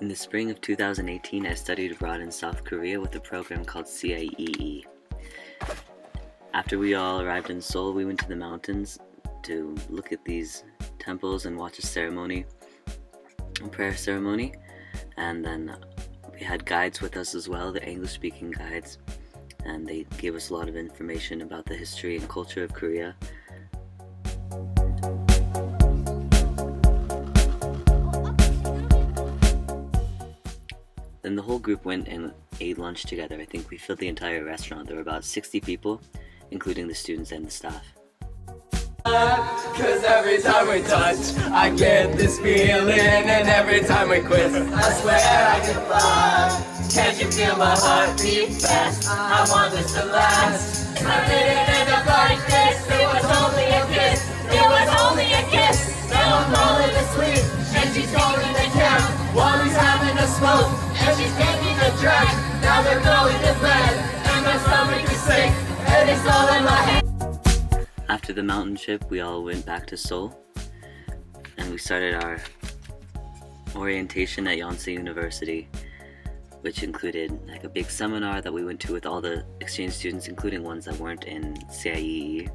In the spring of 2018, I studied abroad in South Korea with a program called CIEE. After we all arrived in Seoul, we went to the mountains to look at these temples and watch a prayer ceremony, and then we had guides with us as well, the English-speaking guides, and they gave us a lot of information about the history and culture of Korea. Then the whole group went and ate lunch together. I think we filled the entire restaurant. There were about 60 people, including the students and the staff. Cause every time we touch, I get this feeling, and every time we kiss, I swear I can fly. Can't you feel my heartbeat fast? I want this to last. I didn't end up like this. It was only a kiss. It was only a kiss. Now I'm falling asleep, and she's going to camp while he's having a smoke, and she's taking a drag. Now they're going to bed, and my stomach is sick, and it's all in my head. After the mountain trip, we all went back to Seoul, and we started our orientation at Yonsei University, which included like a big seminar that we went to with all the exchange students, including ones that weren't in CIEE.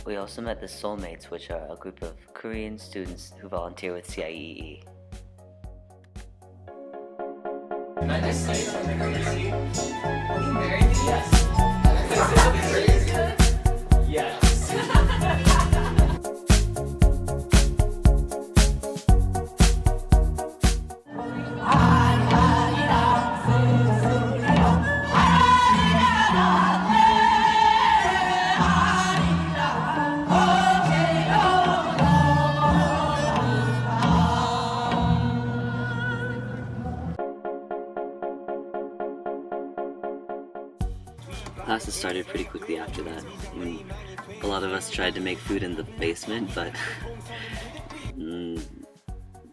We also met the Soulmates, which are a group of Korean students who volunteer with CIEE. Can I just say something crazy? Will you marry me? Yes. Yes. Classes started pretty quickly after that. A lot of us tried to make food in the basement, but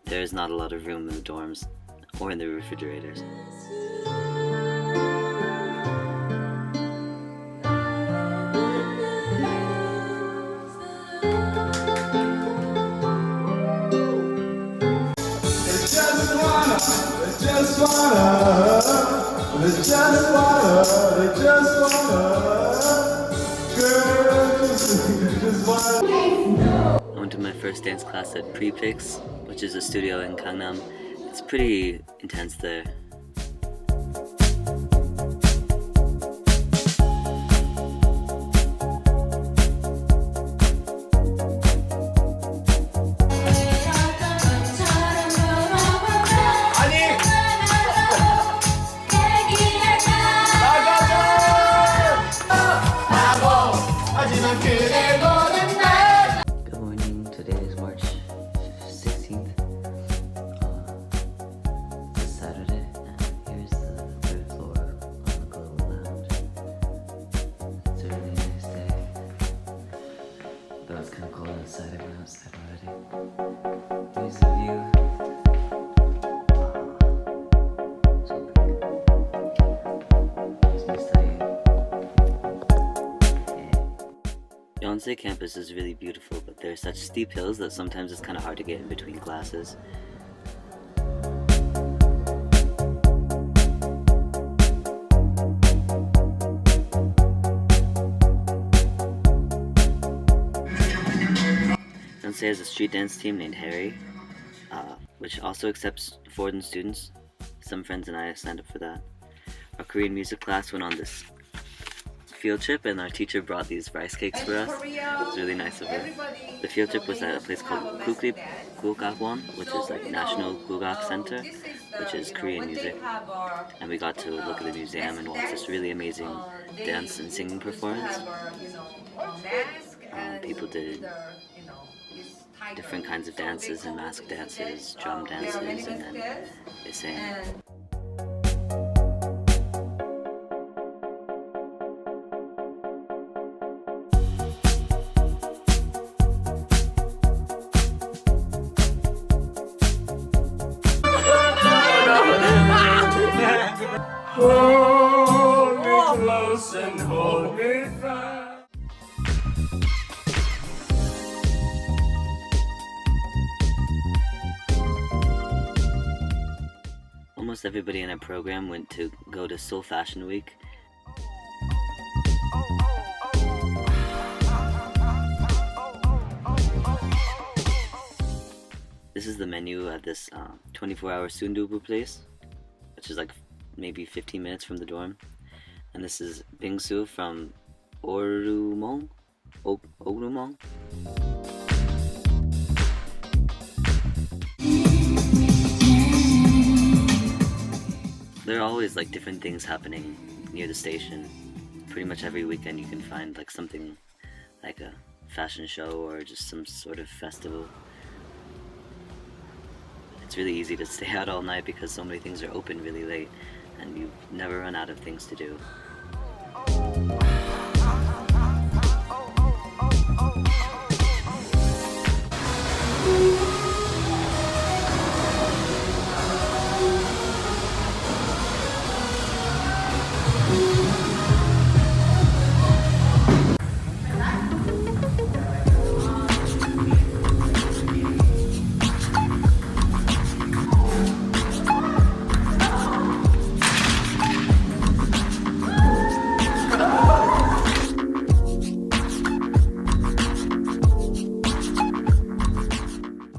there's not a lot of room in the dorms or in the refrigerators. I went to my first dance class at Prepix, which is a studio in Gangnam. It's pretty intense there. Good morning, today is March 16th. It's Saturday, and here's the third floor on the Global Lounge. It's a really nice day, though it's kind of cold outside. I went outside already. Here's the view. So pretty. Here's me studying. Yonsei campus is really beautiful, but there are such steep hills that sometimes it's kind of hard to get in between classes. Yonsei has a street dance team named Harry, which also accepts foreign students. Some friends and I signed up for that. Our Korean music class went on this field trip, and our teacher brought these rice cakes for us. It was really nice of her. The field trip was at a place called Kuklip Gugakwon, which is like National Gugak Center, which is Korean music. And we got to look at the museum and watch this really amazing dance and singing performance. People did different kinds of dances and mask dances, drum dances, and then they sang. Hold me close and hold me fast. almost everybody in our program went to go to Seoul Fashion Week. This is the menu at this 24-hour sundubu place, which is like maybe 15 minutes from the dorm. And this is bingsu from Orumong. There are always like different things happening near the station. Pretty much every weekend you can find like something like a fashion show or just some sort of festival. It's really easy to stay out all night because so many things are open really late and you never run out of things to do.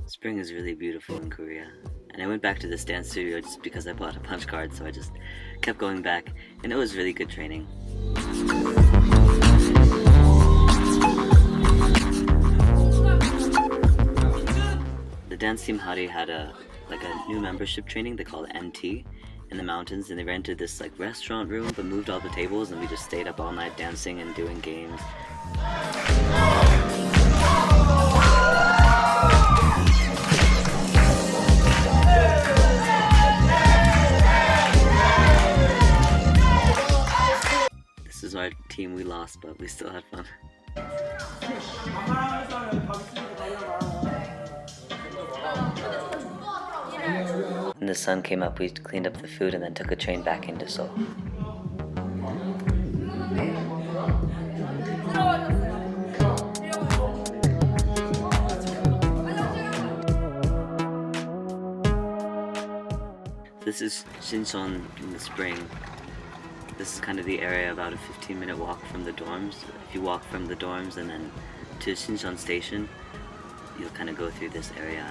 Spring is really beautiful in Korea, and I went back to this dance studio just because I bought a punch card, so I just kept going back, and it was really good training. The dance team Hari had a new membership training they called NT in the mountains, and they rented this like restaurant room but moved all the tables, and we just stayed up all night dancing and doing games. This is our team. We lost, but we still had fun. When the sun came up, we cleaned up the food and then took a train back into Seoul. This is Shincheon in the spring. This is kind of the area about a 15-minute walk from the dorms. If you walk from the dorms and then to Shincheon station, you'll kind of go through this area.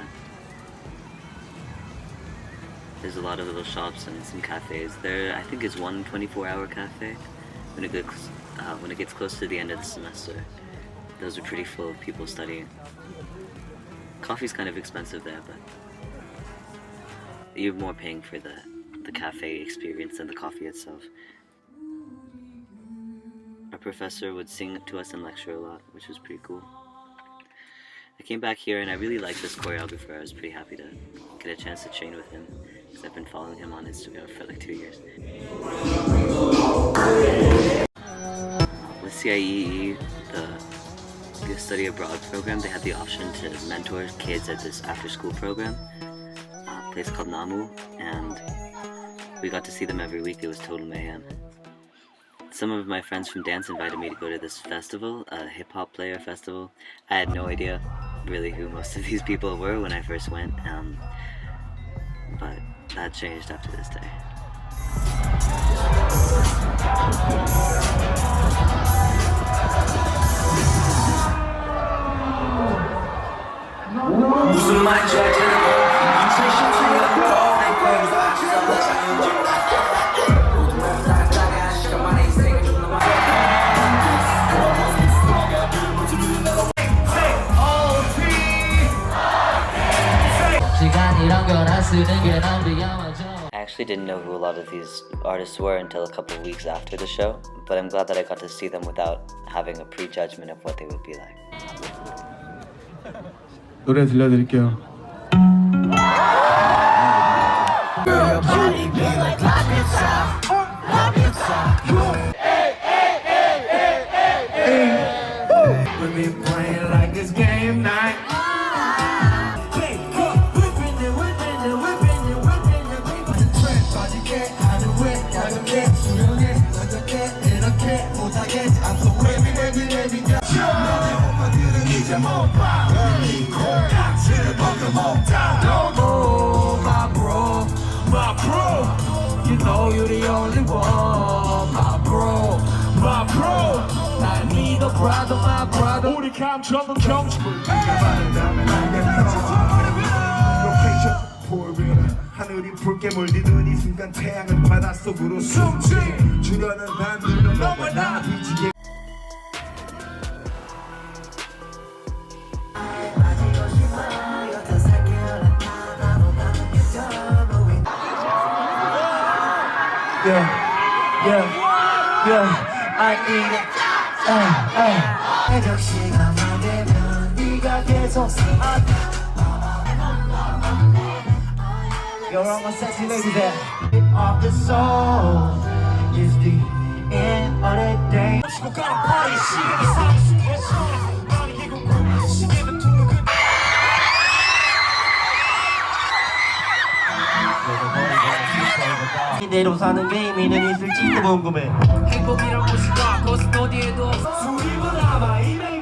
There's a lot of little shops and some cafes. There, I think, is one 24-hour cafe. When it gets close to the end of the semester, those are pretty full of people studying. Coffee's kind of expensive there, but you're more paying for the cafe experience than the coffee itself. Our professor would sing to us and lecture a lot, which was pretty cool. I came back here and I really liked this choreographer. I was pretty happy to get a chance to train with him because I've been following him on Instagram for like 2 years. With CIEE, the study abroad program, they had the option to mentor kids at this after-school program, a place called Namu, and we got to see them every week. It was total mayhem. Some of my friends from dance invited me to go to this festival, a hip-hop player festival. I had no idea really who most of these people were when I first went, but that changed after this day. I actually didn't know who a lot of these artists were until a couple of weeks after the show, but I'm glad that I got to see them without having a prejudgment of what they would be like. 노래 들려드릴게요. We've been playing like it's game night. My bro. know you're the only one. My bro, my bro. 날 믿어, brother, my brother. 우리 감정은 경주물. 네가 바란다면 로케이션 for real. 하늘이 붉게 물리는 이 순간 태양은 바닷속으로 숨지. 주려는 반들은 너와 나 비지게. I need it. 해적 시간만 되면 네가 계속 You're on my sexy lady there. Of the soul is the end of the day. 시고 가는 party 시간이 상승해서 많이 이고 시계는 두근. 이대로 사는 게 의미는 있을지도 궁금해. 행복이란 무엇인가 그것은 어디에도 없어. 수입은 아마 이메일